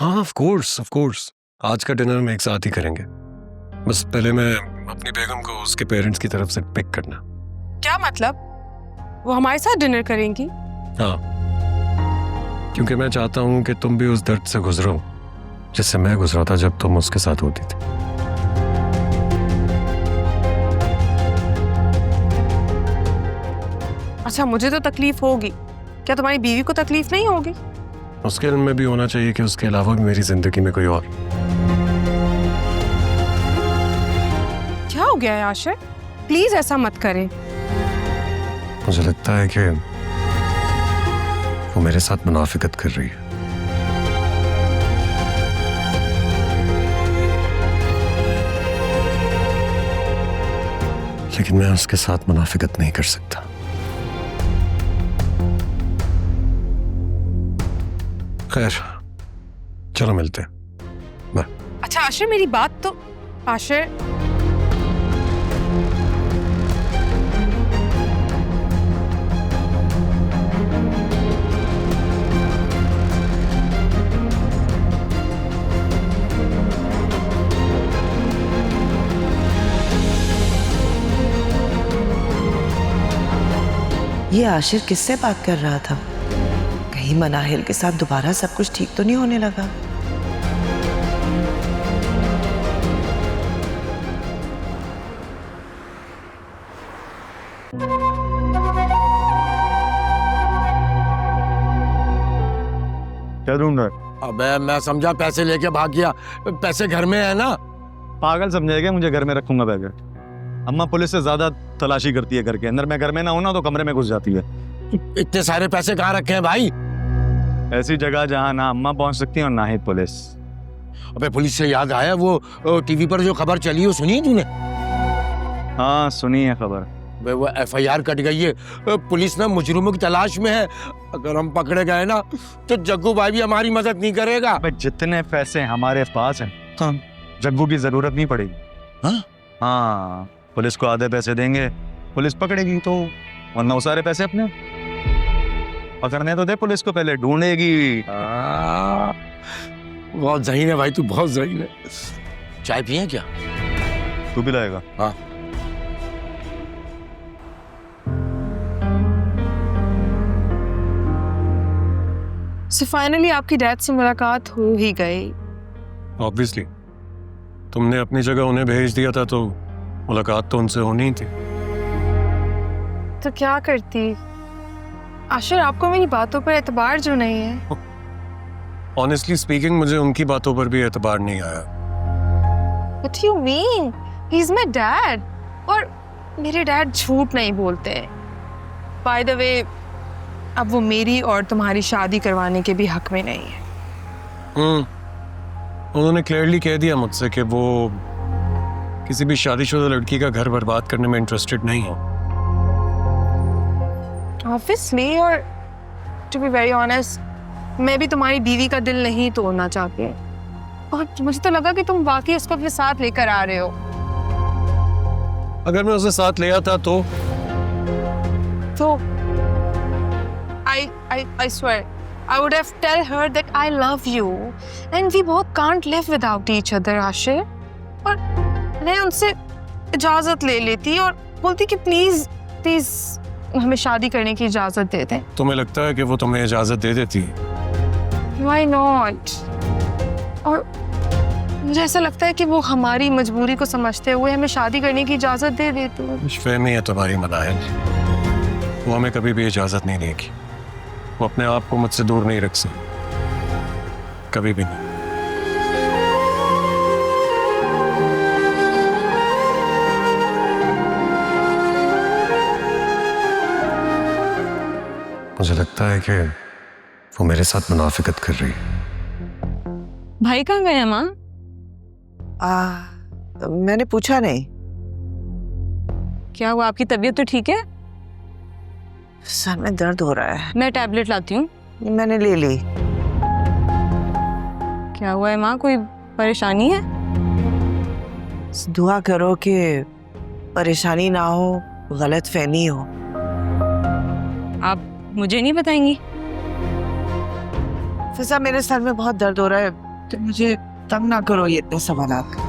हाँ of course आज का डिनर में एक साथ ही करेंगे। बस पहले मैं अपनी बेगम को उसके पेरेंट्स की तरफ से पिक करना। क्या मतलब? वो हमारे साथ डिनर करेंगी? हाँ, क्योंकि मैं चाहता हूँ कि तुम भी उस दर्द से गुजरो जिससे मैं गुजरा था जब तुम उसके साथ होती थी। अच्छा, मुझे तो तकलीफ होगी, क्या तुम्हारी बीवी को तकलीफ नहीं होगी? उसके इल्म में भी होना चाहिए कि उसके अलावा भी मेरी जिंदगी में कोई और। क्या हो गया है आशिर? प्लीज ऐसा मत करें। मुझे लगता है कि वो मेरे साथ मुनाफिकत कर रही है। लेकिन मैं उसके साथ मुनाफिकत नहीं कर सकता। खैर, चलो मिलते हैं। बाय। अच्छा आशिर, मेरी बात तो आशिर। ये आशिर किससे बात कर रहा था? कहीं मनाहिल के साथ दोबारा सब कुछ ठीक तो नहीं होने लगा? क्या ढूंढ रहा? अबे मैं समझा पैसे लेके भाग गया। पैसे घर में है ना? पागल समझेगा मुझे घर में रखूंगा बैग? अम्मा पुलिस से ज्यादा तलाशी करती है घर के अंदर। मैं घर में ना हूं ना तो कमरे में घुस जाती है। इतने सारे पैसे कहाँ रखे हैं भाई? ऐसी जगह जहां ना अम्मा पहुंच सकती है और ना ही पुलिस। अबे पुलिस से याद आया, वो टीवी पर जो खबर चली है सुनी तूने? हाँ सुनी है खबर। वो FIR कट गई है। पुलिस ना मुजरिमों की तलाश में है। अगर हम पकड़े गए ना तो जग्गू भाई भी हमारी मदद नहीं करेगा। अबे जितने पैसे हमारे पास हैं हाँ। जग्गू की जरूरत नहीं पड़ेगी। हाँ? हाँ, पुलिस को आधे पैसे देंगे, पुलिस पकड़ेगी तो, वरना वो सारे पैसे अपने। पकड़ने तो दे पुलिस को, पहले ढूंढेगी। बहुत ज़हीन है भाई तू, बहुत ज़हीन है। चाय पिए क्या? तू भी लाएगा? हाँ। सो फाइनली आपकी डैड से मुलाकात हो ही गई। ऑब्वियसली तुमने अपनी जगह उन्हें भेज दिया था तो मुलाकात तो उनसे होनी ही थी। तो क्या करती आशिर, आपको मेरी बातों पर एतबार जो नहीं है? ऑनेस्टली स्पीकिंग मुझे उनकी बातों पर भी एतबार नहीं आया। What you mean? He's my dad. और मेरे डैड झूठ नहीं बोलते। By the way, अब वो मेरी और तुम्हारी शादी करवाने के भी हक में नहीं है। उन्होंने क्लियरली कह दिया मुझसे कि वो किसी भी शादीशुदा लड़की का घर बर्बाद करने में इंटरेस्टेड नहीं है। Obviously, और to be very honest, मैं भी तुम्हारी बीवी का दिल नहीं तोड़ना चाहती। और मुझे तो लगा कि तुम वाकई उसको अपने साथ लेकर आ रहे हो। अगर मैं उसे साथ ले आता तो I swear, I would have tell her that I love you and we both can't live without each other, Ashir. और मैं उनसे इजाजत ले लेती और बोलती कि प्लीज हमें शादी करने की इजाजत दे दें। तुम्हें लगता है कि वो तुम्हें इजाजत दे देती? Why not? और मुझे ऐसा लगता है कि वो हमारी मजबूरी को समझते हुए हमें शादी करने की इजाजत दे देती है। फहमी है तुम्हारी मनाहिल, वो हमें कभी भी इजाजत नहीं देगी। वो अपने आप को मुझसे दूर नहीं रख सकती, कभी भी नहीं। मुझे लगता है कि वो मेरे साथ मुनाफिकत कर रही है। भाई कहाँ गए माँ? मैंने पूछा नहीं। क्या हुआ, आपकी तबीयत तो ठीक है? सर में दर्द हो रहा है। मैं टैबलेट लाती हूँ। मैंने ले ली। क्या हुआ है माँ, कोई परेशानी है? दुआ करो कि परेशानी ना हो, गलत फहमी हो। आप मुझे नहीं बताएंगी? फिजा, मेरे सर में बहुत दर्द हो रहा है, तो मुझे तंग ना करो ये इतने सवालात का।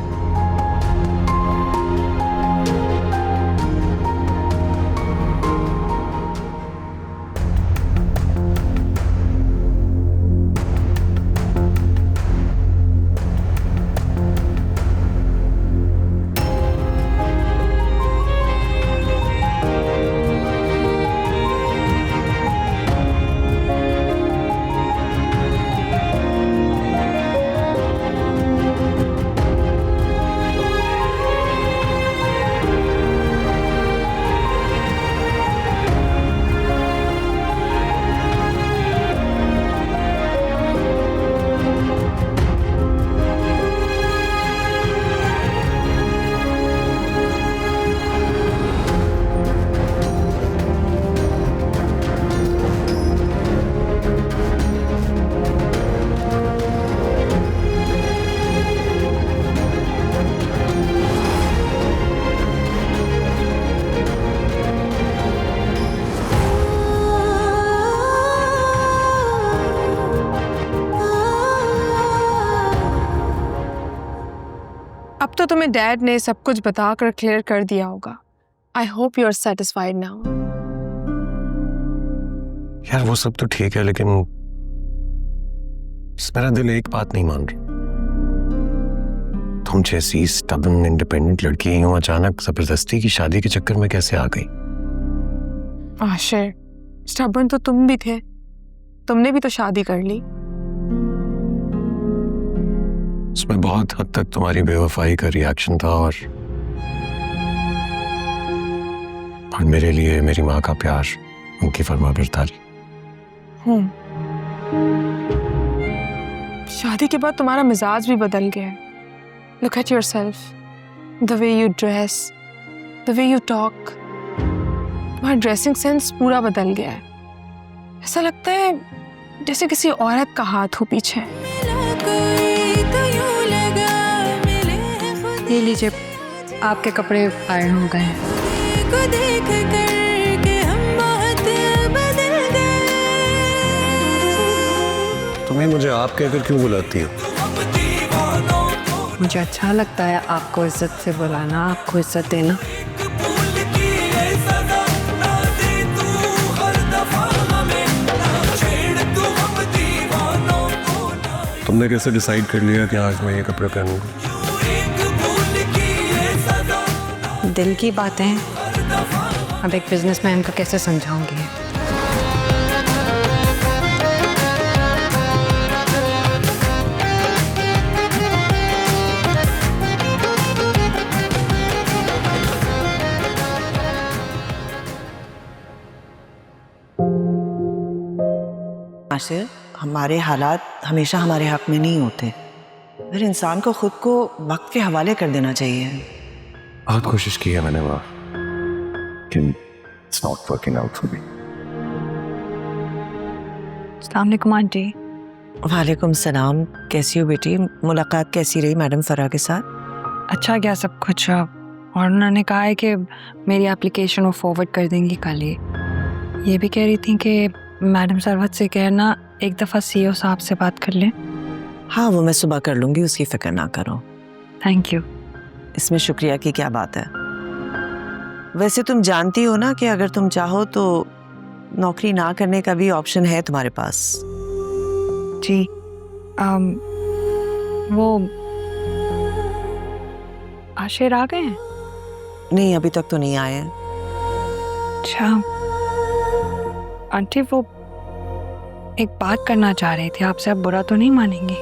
अब तो तुम्हें डैड ने सब कुछ बताकर क्लियर कर दिया होगा। I hope you are satisfied now. यार वो सब तो ठीक है, लेकिन मेरा दिल एक बात नहीं मान रहा। तुम जैसी स्टबर्न इंडिपेंडेंट लड़की यूं अचानक जबरदस्ती की शादी के चक्कर में कैसे आ गई? आशिर, स्टबर्न तो तुम भी थे, तुमने भी तो शादी कर ली। उसमें बहुत हद तक तुम्हारी बेवफाई का रिएक्शन था और मेरे लिए मेरी माँ का प्यार, उनकी फरमाबरदारी। शादी के बाद तुम्हारा मिजाज भी बदल गया है। Look at yourself, the way you dress, the way you talk, तुम्हारा ड्रेसिंग सेंस पूरा बदल गया है। ऐसा लगता है जैसे किसी औरत का हाथ हो पीछे। ये लीजिए, आपके कपड़े आयरन हो गए हैं। तुम्हें मुझे आप कहकर क्यों बुलाती हो? मुझे अच्छा लगता है आपको इज्जत से बुलाना, आपको इज्जत देना। तुमने कैसे डिसाइड कर लिया कि आज मैं ये कपड़े पहनूंगा? दिल की बातें अब एक बिजनेसमैन को कैसे समझाऊंगी? आशिर, हमारे हालात हमेशा हमारे हक में नहीं होते। फिर इंसान को खुद को वक्त के हवाले कर देना चाहिए। बहुत कोशिश की है मैंने माँ, लेकिन it's not working out for me. अस्सलाम वालेकुम आंटी। वालेकुम सलाम। कैसी हो बेटी? मुलाकात कैसी रही मैडम फरा के साथ? अच्छा गया सब कुछ, और उन्होंने कहा है कि मेरी एप्लीकेशन वो फॉरवर्ड कर देंगी कल ही। ये भी कह रही थी कि मैडम सरवत से कहना एक दफ़ा सीईओ साहब से बात कर लें। हाँ, वो मैं सुबह कर लूँगी, उसकी फ़िक्र ना करो। Thank you. इसमें शुक्रिया की क्या बात है? वैसे तुम जानती हो ना कि अगर तुम चाहो तो नौकरी ना करने का भी ऑप्शन है तुम्हारे पास। जी, वो आशिर आ गए हैं? नहीं, अभी तक तो नहीं आए हैं। अच्छा आंटी, वो एक बात करना चाह रही थी आपसे, आप बुरा तो नहीं मानेंगी?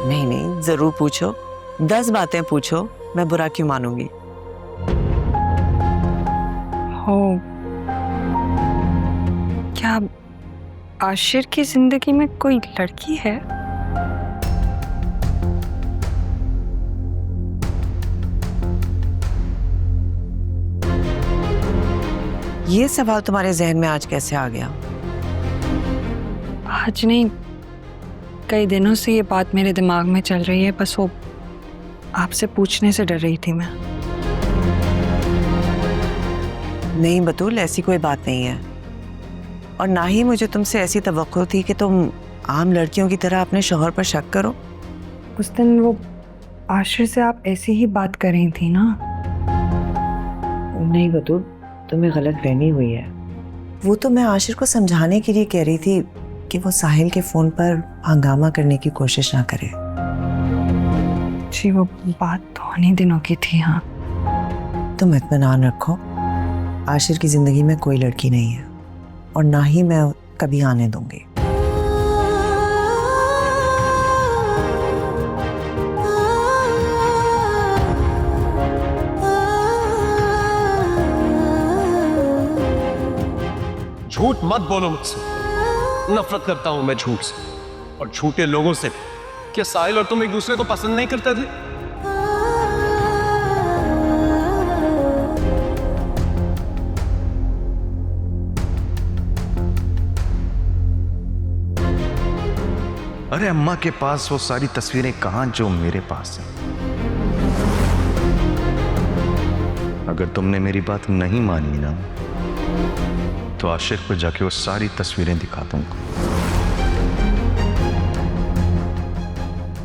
नहीं नहीं, जरूर पूछो, 10 बातें पूछो, मैं बुरा क्यों मानूंगी? हो, क्या आशिर की जिंदगी में कोई लड़की है? ये सवाल तुम्हारे जहन में आज कैसे आ गया? आज नहीं, कई दिनों से ये बात मेरे दिमाग में चल रही है, बस वो आपसे पूछने से डर रही थी मैं। नहीं बतूल, ऐसी कोई बात नहीं है, और ना ही मुझे तुमसे ऐसी तवक्को थी कि तुम आम लड़कियों की तरह अपने शौहर पर शक करो। उस दिन वो आशिर से आप ऐसी ही बात कर रही थी ना? नहीं बतूल, तुम्हें गलतफहमी हुई है। वो तो मैं आशिर को समझाने के लिए कह रही थी कि वो साहिल के फोन पर हंगामा करने की कोशिश ना करे। जी वो बात तो उन्हीं दिनों की थी। हाँ, तुम इत्मीनान रखो, आशिर की जिंदगी में कोई लड़की नहीं है और ना ही मैं कभी आने दूंगी। झूठ मत बोलो मुझसे, नफरत करता हूं मैं झूठ से और झूठे लोगों से। क्या साहिल और तुम एक दूसरे को पसंद नहीं करते थे? अरे अम्मा के पास वो सारी तस्वीरें कहां जो मेरे पास हैं। अगर तुमने मेरी बात नहीं मानी ना तो आशिर को जाके वो सारी तस्वीरें दिखा दूंगा।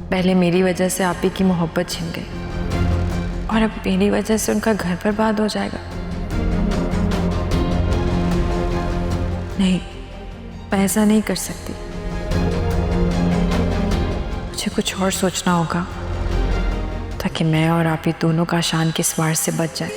पहले मेरी वजह से आप ही की मोहब्बत छिन गई और अब मेरी वजह से उनका घर बर्बाद हो जाएगा। नहीं, मैं ऐसा नहीं कर सकती। मुझे कुछ और सोचना होगा ताकि मैं और आप ही दोनों का शान के सवार से बच जाए।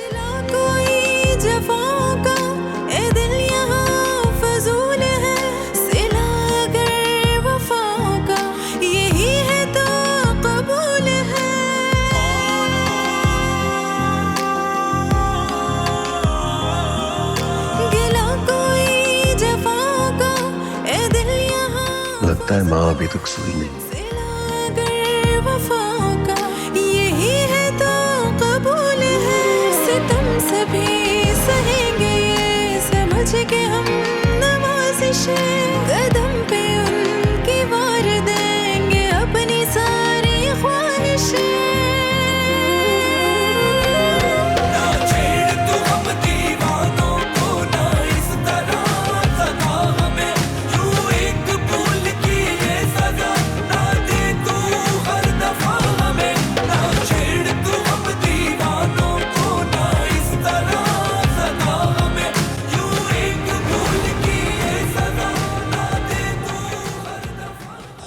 लगता है माँ अभी तक सोई नहीं। यही है तो कबूल है, सितम सभी सहेंगे ये समझ के हम नवाज़िशें, कदम पे उनकी वार देंगे अपनी सारी ख्वाहिशें।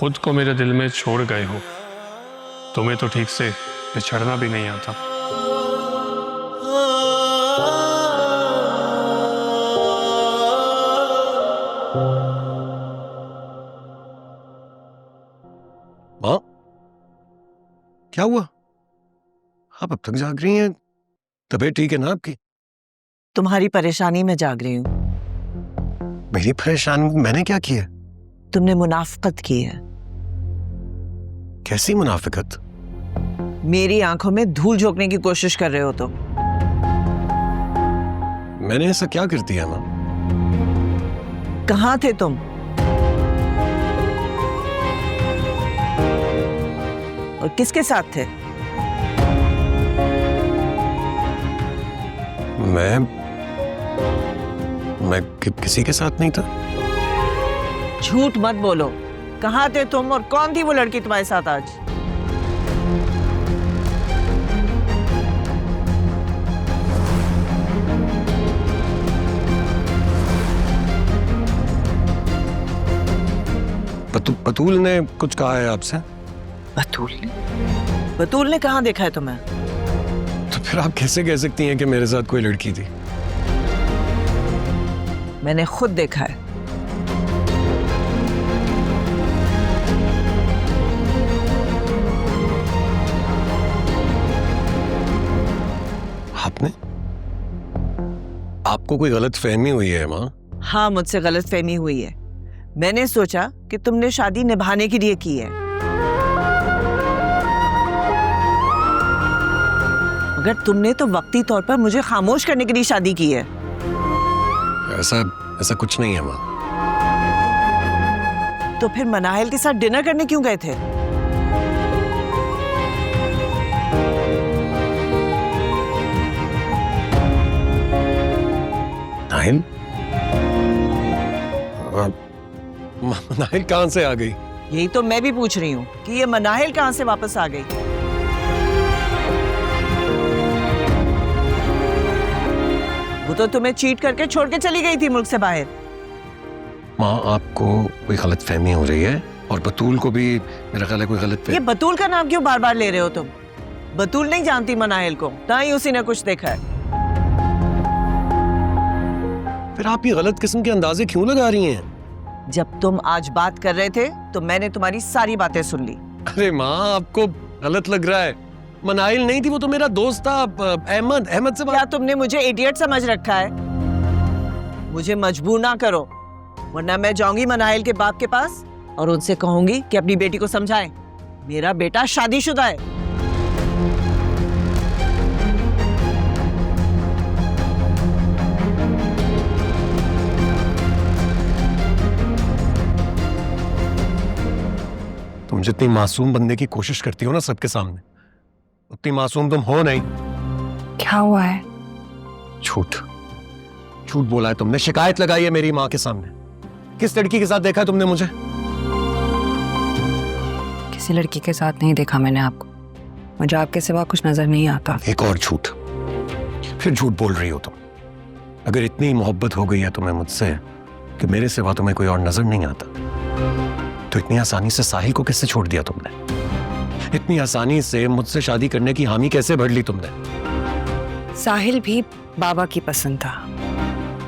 खुद को मेरे दिल में छोड़ गए हो, तुम्हें तो ठीक से बिछड़ना भी नहीं आता। माँ, क्या हुआ? आप अब तक जाग रही हैं? तबीयत ठीक है ना आपकी? तुम्हारी परेशानी में जाग रही हूँ। मेरी परेशानी मैंने क्या किया? तुमने मुनाफिकत की है। कैसी मुनाफिकत? मेरी आंखों में धूल झोंकने की कोशिश कर रहे हो तुम। मैंने ऐसा क्या कर दिया माँ? कहाँ थे तुम? और किसके साथ थे? मैं किसी के साथ नहीं था। झूठ मत बोलो। कहाँ थे तुम और कौन थी वो लड़की तुम्हारे साथ आज? बतूल ने कुछ कहा है आपसे? बतूल ने कहाँ देखा है तुम्हें? तो फिर आप कैसे कह सकती हैं कि मेरे साथ कोई लड़की थी? मैंने खुद देखा है। आपने? आपको कोई गलत फहमी हुई है माँ? हाँ, मुझसे गलत फहमी हुई है। मैंने सोचा कि तुमने शादी निभाने के लिए की है, मगर तुमने तो वक्ती तौर पर मुझे खामोश करने के लिए शादी की है। ऐसा कुछ नहीं है माँ। तो फिर मनाहिल के साथ डिनर करने क्यों गए थे? नाहिल? नाहिल कहां से आ गई? यही तो मैं भी पूछ रही हूँ कि ये मनाहिल कहाँ से वापस आ गई। वो तो तुम्हें चीट करके छोड़ के चली गई थी मुल्क से बाहर। माँ आपको कोई गलत फहमी हो रही है और बतूल को भी मेरा ख्याल है कोई गलत ये बतूल का नाम क्यों बार बार ले रहे हो तुम? बतूल नहीं जानती मनाहिल को, ना ही उसी ने कुछ देखा है। फिर आप ये गलत किस्म के अंदाजे क्यों लगा रही हैं? जब तुम आज बात कर रहे थे तो मैंने तुम्हारी सारी बातें सुन ली। अरे माँ आपको गलत लग रहा है। मनाहिल नहीं थी, वो तो मेरा दोस्त था अहमद से क्या तुमने मुझे इडियट समझ रखा है? मुझे मजबूर ना करो, वरना मैं जाऊंगी मनाहिल के बाप के पास और उनसे कहूंगी कि अपनी बेटी को समझाएं। मेरा बेटा शादीशुदा है। तुम जितनी मासूम बनने की कोशिश करती हो ना सबके सामने, उतनी मासूम तुम हो नहीं। क्या हुआ है? झूठ झूठ बोला है तुमने, शिकायत लगाई है मेरी माँ के सामने। किस लड़की के साथ देखा है तुमने मुझे? किसी लड़की के साथ नहीं देखा मैंने आपको। मुझे आपके सिवा कुछ नजर नहीं आता। एक और झूठ, फिर झूठ बोल रही हो तुम। अगर इतनी मोहब्बत हो गई है तुम्हें मुझसे कि मेरे सिवा तुम्हें कोई और नजर नहीं आता, तो इतनी आसानी से साहिल को कैसे छोड़ दिया तुमने? इतनी आसानी से मुझसे शादी करने की हामी कैसे भर ली तुमने? साहिल भी बाबा की पसंद था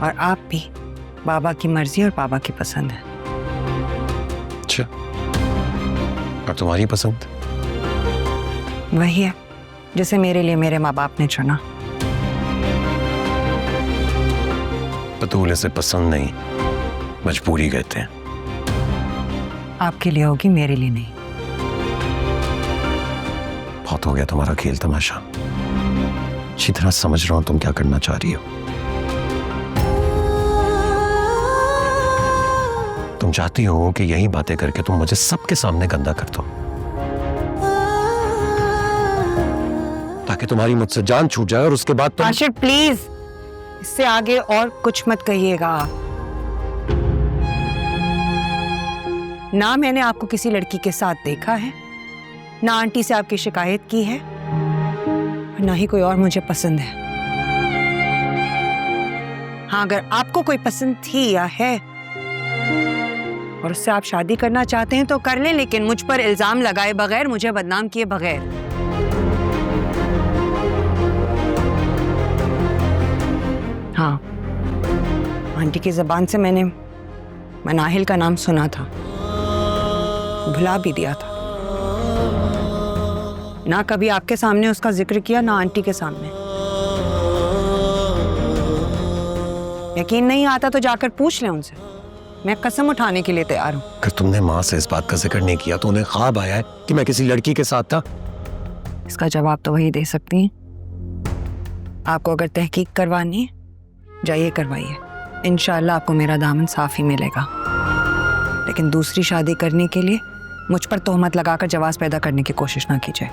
और आप भी बाबा की मर्जी और बाबा की पसंद है। अच्छा, और तुम्हारी पसंद? वही है जिसे मेरे लिए मेरे माँ बाप ने चुना। बतूल इसे पसंद नहीं, मजबूरी कहते हैं। आपके लिए होगी, मेरे लिए नहीं। बहुत हो गया तुम्हारा खेल तमाशा। अच्छी तरह समझ रहा हूं तुम क्या करना चाह रही हो। तुम चाहती हो कि यही बातें करके तुम मुझे सबके सामने गंदा कर दो, ताकि तुम्हारी मुझसे जान छूट जाए और उसके बाद तुम... आशिर प्लीज, इससे आगे और कुछ मत कहिएगा। ना मैंने आपको किसी लड़की के साथ देखा है, ना आंटी से आपकी शिकायत की है, और ना ही कोई और मुझे पसंद है। हाँ, अगर आपको कोई पसंद थी या है और उससे आप शादी करना चाहते हैं तो कर लें, लेकिन मुझ पर इल्जाम लगाए बगैर, मुझे बदनाम किए बगैर। हाँ, आंटी की जुबान से मैंने मनाहिल का नाम सुना था, भुला भी दिया था। ना कभी आपके सामने उसका जिक्र किया, ना आंटी के सामने। यकीन नहीं आता तो जाकर पूछ लें उनसे, मैं कसम उठाने के लिए तैयार हूं। अगर तुमने माँ से इस बात का जिक्र नहीं किया तो उन्हें ख्वाब आया है कि मैं किसी लड़की के साथ था? इसका जवाब तो वही दे सकती हैं। आपको अगर तहकीक करवानी है, जाइए करवाइए। इंशाअल्लाह आपको मेरा दामन साफ ही मिलेगा। लेकिन दूसरी शादी करने के लिए मुझ पर तोहमत लगाकर जवाब पैदा करने की कोशिश ना कीजिए।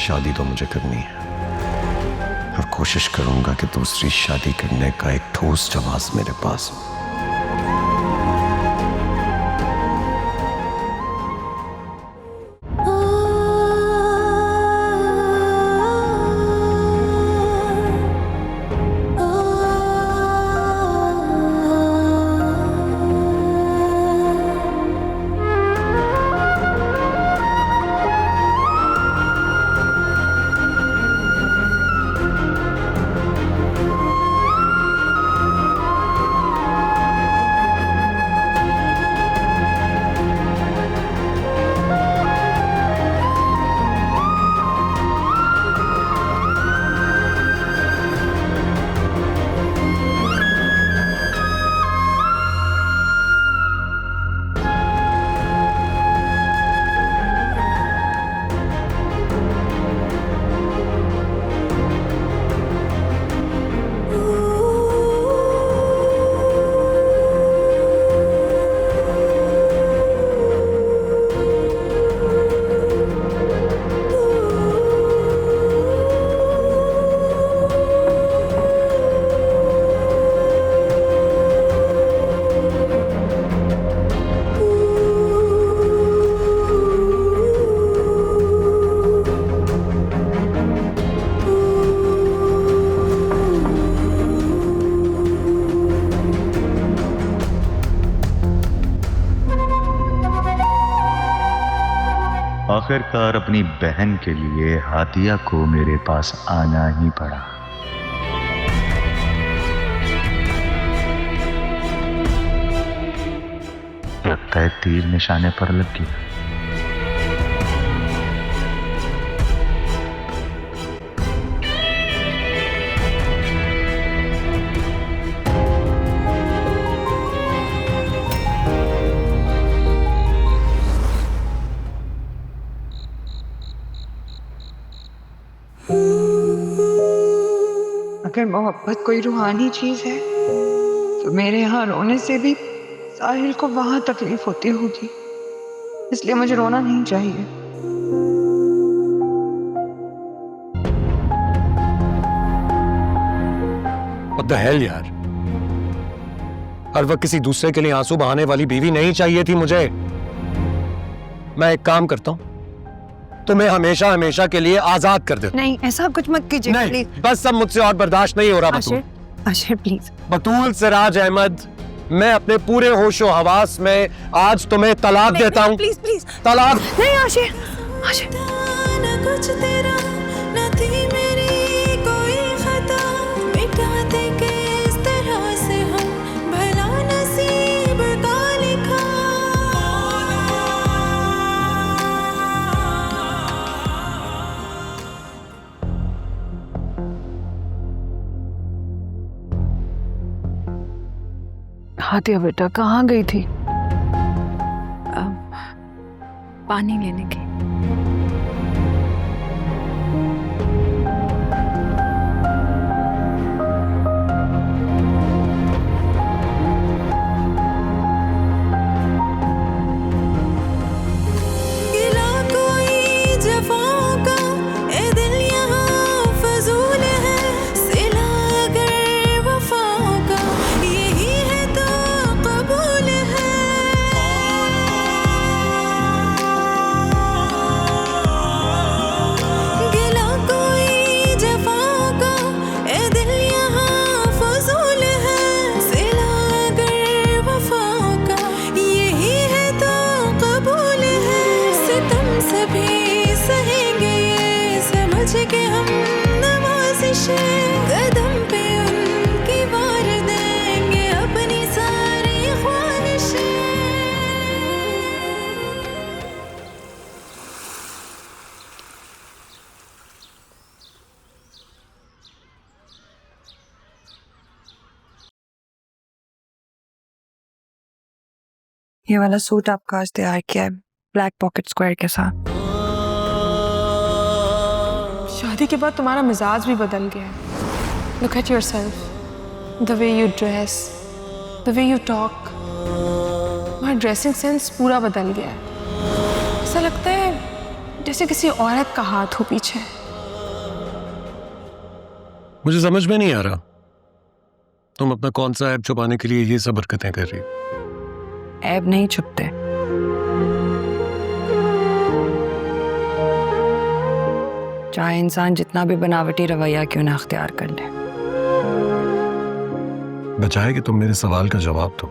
शादी तो मुझे करनी है और कोशिश करूंगा कि दूसरी शादी करने का एक ठोस जवाब मेरे पास हो। आखिरकार अपनी बहन के लिए हातिया को मेरे पास आना ही पड़ा। लगता है तीर निशाने पर लग गया। अगर मोहब्बत कोई रूहानी चीज है तो मेरे यहाँ रोने से भी साहिल को वहां तकलीफ होती होगी, इसलिए मुझे रोना नहीं चाहिए। What the hell यार, हर वक्त किसी दूसरे के लिए आंसू बहाने वाली बीवी नहीं चाहिए थी मुझे। मैं एक काम करता हूं, तुम्हें हमेशा हमेशा के लिए आजाद कर देता नहीं, ऐसा कुछ मत कीजिए नहीं, प्लीज। बस सब मुझसे और बर्दाश्त नहीं हो रहा। आशिर, आशिर प्लीज। बतूल सिराज अहमद, मैं अपने पूरे होशो हवास में आज तुम्हें तलाक देता हूँ। प्लीज प्लीज तलाक। नहीं आशिर, आशिर। ना कुछ तेरा ना थी मेरी कोई खता, मिटाते किस तरह से हम भला नसीब का लिखा। हातिया बेटा कहाँ गई थी? पानी लेने की। गिला कोई जफाओं का ए दिल यहाँ फजूल है, सिला अगर वफाओं का यही है तो कबूल है। गिला कोई जफाओं का ए दिल यहाँ फजूल है, सिला अगर वफाओं का यही है तो कबूल है। सितम सभी सहेंगे ये समझ के हम नवाज़िशें, कदम पे उनकी वार देंगे अपनी सारी ख्वाहिशें। ये वाला सूट आपका आज तैयार किया है, ब्लैक पॉकेट स्क्वायर के साथ। शादी के बाद तुम्हारा मिजाज भी बदल गया है। Look at yourself, the way you dress, the way you talk, तुम्हारा ड्रेसिंग सेंस पूरा बदल गया है। ऐसा लगता है जैसे किसी औरत का हाथ हो पीछे। मुझे समझ में नहीं आ रहा, तुम अपना कौन सा ऐप छुपाने के लिए ये सब हरकतें कर रही हो? ऐब नहीं छुपते। चाहे इंसान जितना भी बनावटी रवैया क्यों ना अख्तियार कर ले। बचाए कि तुम मेरे सवाल का जवाब दो।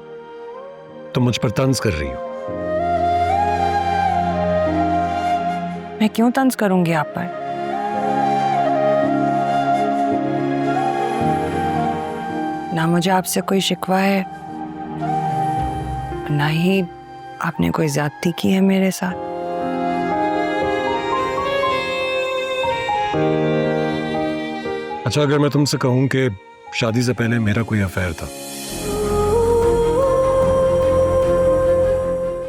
तुम मुझ पर तंज कर रही हो। मैं क्यों तंज करूंगी आप पर? ना मुझे आपसे कोई शिकवा है, ना ही आपने कोई ज्यादती की है मेरे साथ। अच्छा, अगर मैं तुमसे कहूं कि शादी से पहले मेरा कोई अफेयर था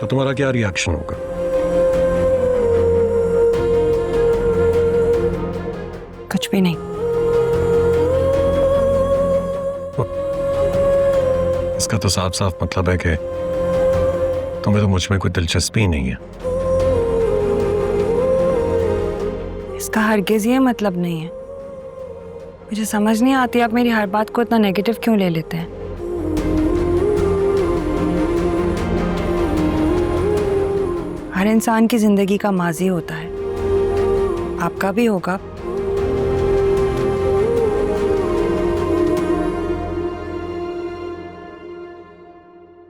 तो तुम्हारा क्या रिएक्शन होगा? कुछ भी नहीं। इसका तो साफ साफ मतलब है कि तुम्हें तो मुझ में कोई दिलचस्पी नहीं है। इसका हरगिज ये मतलब नहीं है। मुझे समझ नहीं आती आप मेरी हर बात को इतना नेगेटिव क्यों ले लेते हैं। हर इंसान की जिंदगी का माजी होता है, आपका भी होगा।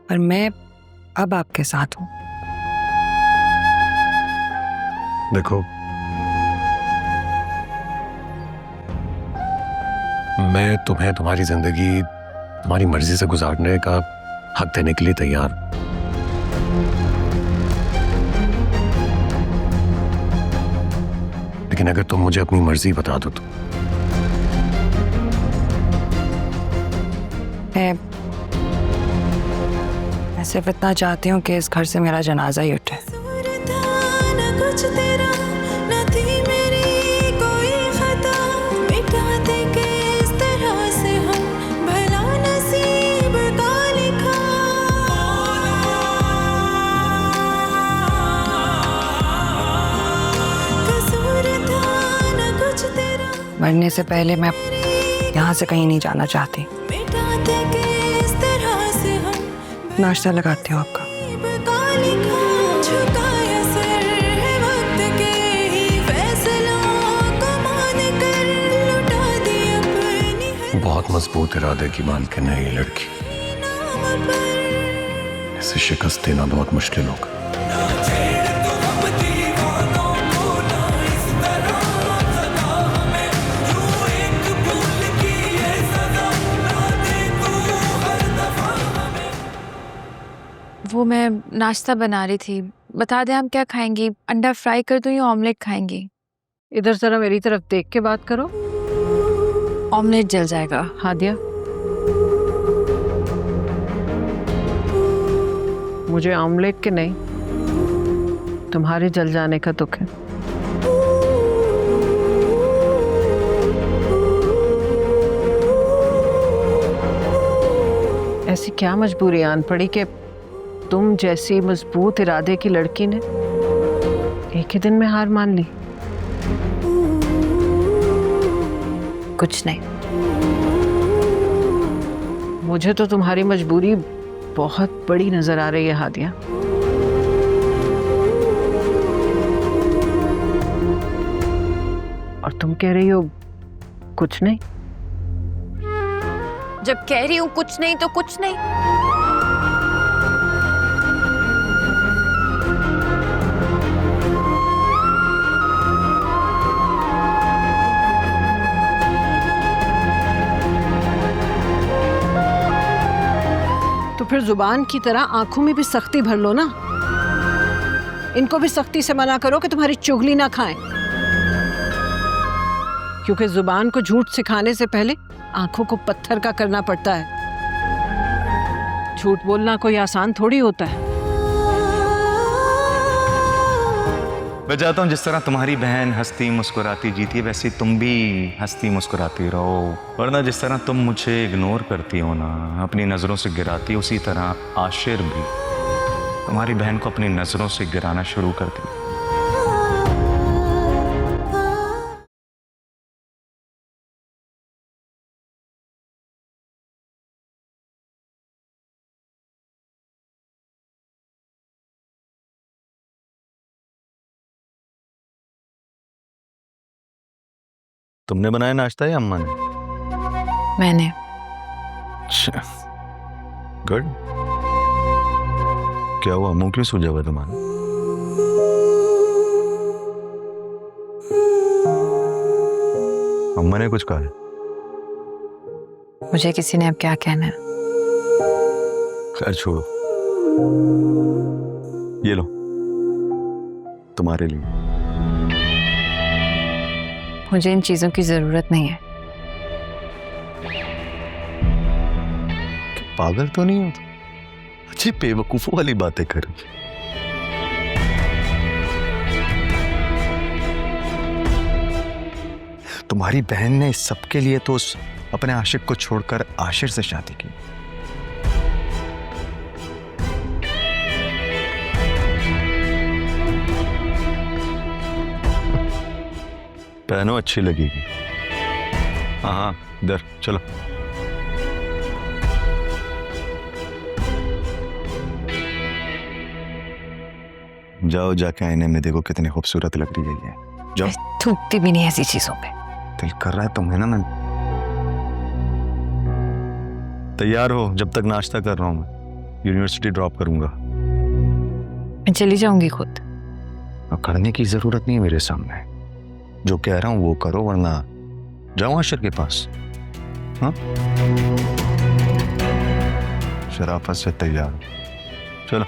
पर मैं अब आपके साथ हूं। देखो, मैं तुम्हें तुम्हारी जिंदगी तुम्हारी मर्जी से गुजारने का हक देने के लिए तैयार हूं। लेकिन अगर तुम मुझे अपनी मर्जी बता दो तो मैं सिर्फ इतना चाहती हूँ कि इस घर से मेरा जनाजा ही उठे। कसूर था न कुछ तेरा, न थी मेरी कोई खता, मिटा दे के इस तरह से हम, भला नसीब का लिखा। कसूर था न कुछ तेरा, मरने से पहले मैं यहाँ से कहीं नहीं जाना चाहती। मिटा दे के इस तरह से हम, नाश्ता लगाती हूँ आपका। झुकाया सर है वक्त के ही फैसलों को मान कर, लुटा दी अपनी हर बहुत मजबूत इरादे की मालकिन है ये लड़की। नाम पर। इसे शिकस्त देना बहुत मुश्किल होगा। वो मैं नाश्ता बना रही थी, बता दें हम क्या खाएंगी? अंडा फ्राई कर दूं या ऑमलेट खाएंगी? इधर जरा मेरी तरफ देख के बात करो। ऑमलेट जल जाएगा। हादिया, मुझे ऑमलेट के नहीं, तुम्हारे जल जाने का दुख है। ऐसी क्या मजबूरी आन पड़ी कि तुम जैसी मजबूत इरादे की लड़की ने एक ही दिन में हार मान ली? कुछ नहीं। मुझे तो तुम्हारी मजबूरी बहुत बड़ी नजर आ रही है हादिया। और तुम कह रही हो कुछ नहीं? जब कह रही हूँ कुछ नहीं तो कुछ नहीं। तो फिर जुबान की तरह आंखों में भी सख्ती भर लो ना। इनको भी सख्ती से मना करो कि तुम्हारी चुगली ना खाएं, क्योंकि जुबान को झूठ सिखाने से पहले आंखों को पत्थर का करना पड़ता है। झूठ बोलना कोई आसान थोड़ी होता है। मैं चाहता हूँ जिस तरह तुम्हारी बहन हंसती मुस्कुराती जीती है, वैसे तुम भी हंसती मुस्कुराती रहो। वरना जिस तरह तुम मुझे इग्नोर करती हो ना, अपनी नज़रों से गिराती हो, उसी तरह आशिर भी तुम्हारी बहन को अपनी नज़रों से गिराना शुरू कर दी। तुमने बनाया नाश्ता या अम्मा ने? मैंने। अच्छा, गुड। क्या हुआ, मुंह क्यों सूजा हुआ तुम्हारा? अम्मा ने कुछ कहा है? मुझे किसी ने अब क्या कहना है। खैर छोड़ो, ये लो तुम्हारे लिए। मुझे इन चीजों की जरूरत नहीं है। पागल तो नहीं हो तुम? अच्छी बेवकूफों वाली बातें कर रही है। तुम्हारी बहन ने इस सबके लिए तो उस अपने आशिक को छोड़कर आशिर से शादी की। पहनो, अच्छी लगेगी। हाँ, इधर चलो। जाओ, जाके आईने में देखो कितनी खूबसूरत लग रही है ये। जाओ। थूकती भी नहीं ऐसी चीजों पे। दिल कर रहा है तुम्हें ना। मैं तैयार हो, जब तक नाश्ता कर रहा हूं मैं यूनिवर्सिटी ड्रॉप करूंगा। मैं चली जाऊंगी खुद। और करने की जरूरत नहीं है मेरे सामने। जो कह रहा हूं वो करो, वरना जाओ आशिर के पास। हाँ, शराफत से तैयार। चलो।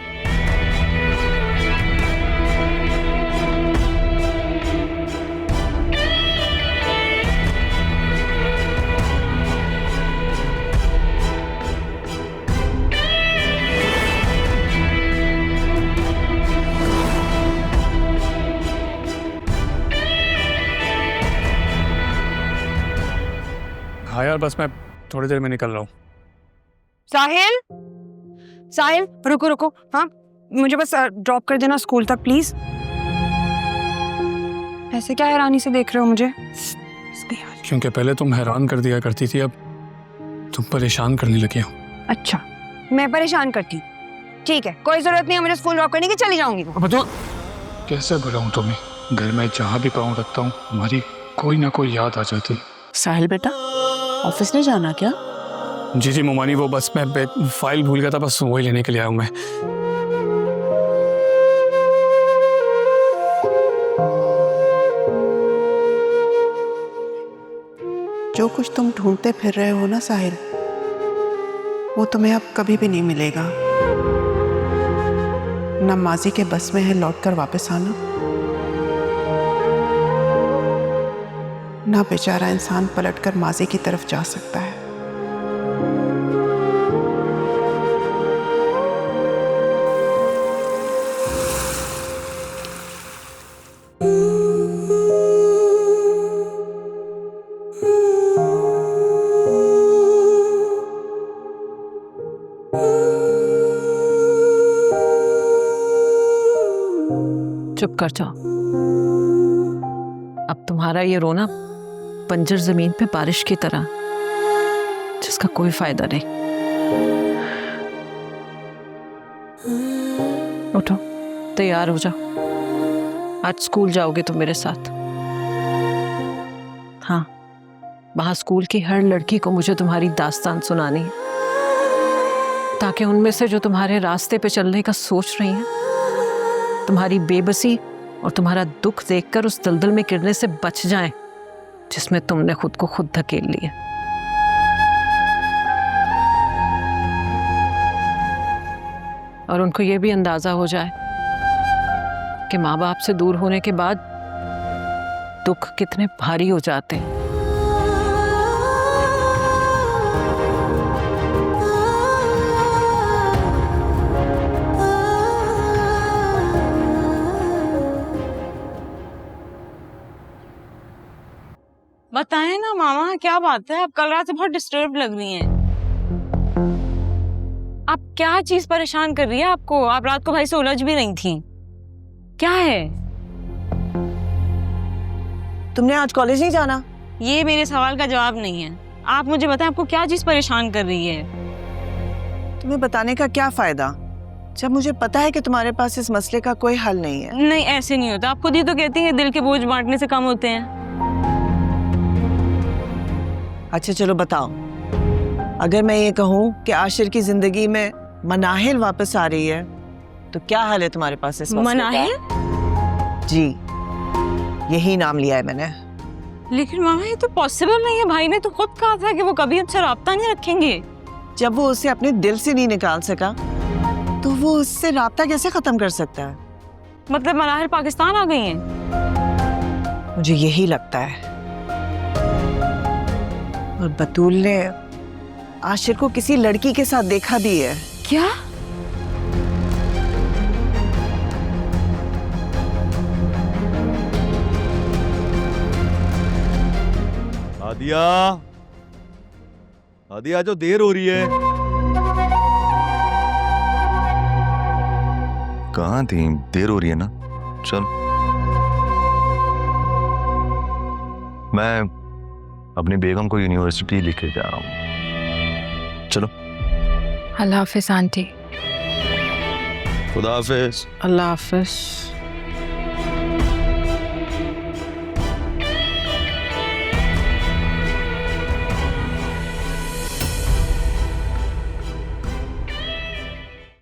हाँ यार, बस मैं थोड़ी देर में निकल रहा हूँ। साहिल, साहिल रुको रुको, हाँ मुझे बस ड्रॉप कर देना स्कूल तक प्लीज। ऐसे क्या हैरानी से देख रहे हो मुझे? क्योंकि पहले तुम हैरान कर दिया करती थी, अब तुम परेशान करने लगी हो। अच्छा, मैं परेशान करती? ठीक है, कोई जरूरत नहीं है मुझे स्कूल ड्रॉप करने की, चली जाऊंगी। कैसे बुलाऊं तुम्हें? घर में जहाँ भी पाँव रखता हूँ हमारी कोई ना कोई याद आ जाती। साहिल बेटा, ऑफिस नहीं जाना क्या? जी जी मोमानी, वो बस मैं फाइल भूल गया था, बस वही लेने के लिए आया हूँ मैं। जो कुछ तुम ढूंढते फिर रहे हो ना साहिल, वो तुम्हें अब कभी भी नहीं मिलेगा। ना माजी के बस में है लौटकर वापस आना, ना बेचारा इंसान पलटकर माजी की तरफ जा सकता है। चुप कर जाओ। अब तुम्हारा ये रोना बंजर जमीन पे बारिश की तरह, जिसका कोई फायदा नहीं। उठो, तैयार हो जाओ, आज स्कूल जाओगे तुम मेरे साथ। हाँ, वहां स्कूल की हर लड़की को मुझे तुम्हारी दास्तान सुनानी है, ताकि उनमें से जो तुम्हारे रास्ते पे चलने का सोच रही हैं, तुम्हारी बेबसी और तुम्हारा दुख देखकर उस दलदल में गिरने से बच जाएं जिसमें तुमने खुद को खुद धकेल लिया। और उनको ये भी अंदाजा हो जाए कि माँ बाप से दूर होने के बाद दुख कितने भारी हो जाते हैं। बताएं ना मामा, क्या बात है? आप कल रात से बहुत डिस्टर्ब लग रही हैं। आप क्या चीज परेशान कर रही है आपको? आप रात को भाई से उलझ भी नहीं थी, क्या है? तुमने आज कॉलेज नहीं जाना? ये मेरे सवाल का जवाब नहीं है। आप मुझे बताएं, आपको क्या चीज परेशान कर रही है? तुम्हें बताने का क्या फायदा, जब मुझे पता है कि तुम्हारे पास इस मसले का कोई हल नहीं है। नहीं, ऐसे नहीं होता। आप खुद ही तो कहती हैं दिल के बोझ बांटने से कम होते हैं। अच्छा चलो बताओ, अगर मैं ये कहूँ कि आशिर की जिंदगी में मनाहिल वापस आ रही है, तो क्या हाल है तुम्हारे पास इस मसले का? मनाहिल? जी, यही नाम लिया है मैंने। लेकिन मामा, ये तो पॉसिबल नहीं है। भाई ने तो खुद कहा था कि वो कभी अच्छा राब्ता नहीं रखेंगे। जब वो उसे अपने दिल से नहीं निकाल सका, तो वो उससे राब्ता कैसे खत्म कर सकता है? मतलब मनाहिल पाकिस्तान आ गई हैं? मुझे यही लगता है। और बतूल ने आशिर को किसी लड़की के साथ देखा भी है। क्या? आदिया, आदिया जो देर हो रही है। कहाँ थी? देर हो रही है ना, चल। मैं अपनी बेगम को यूनिवर्सिटी लेके जा रहा हूँ, चलो। अल्लाह हाफिज आंटी। खुदा हाफिज। अल्लाह हाफिज।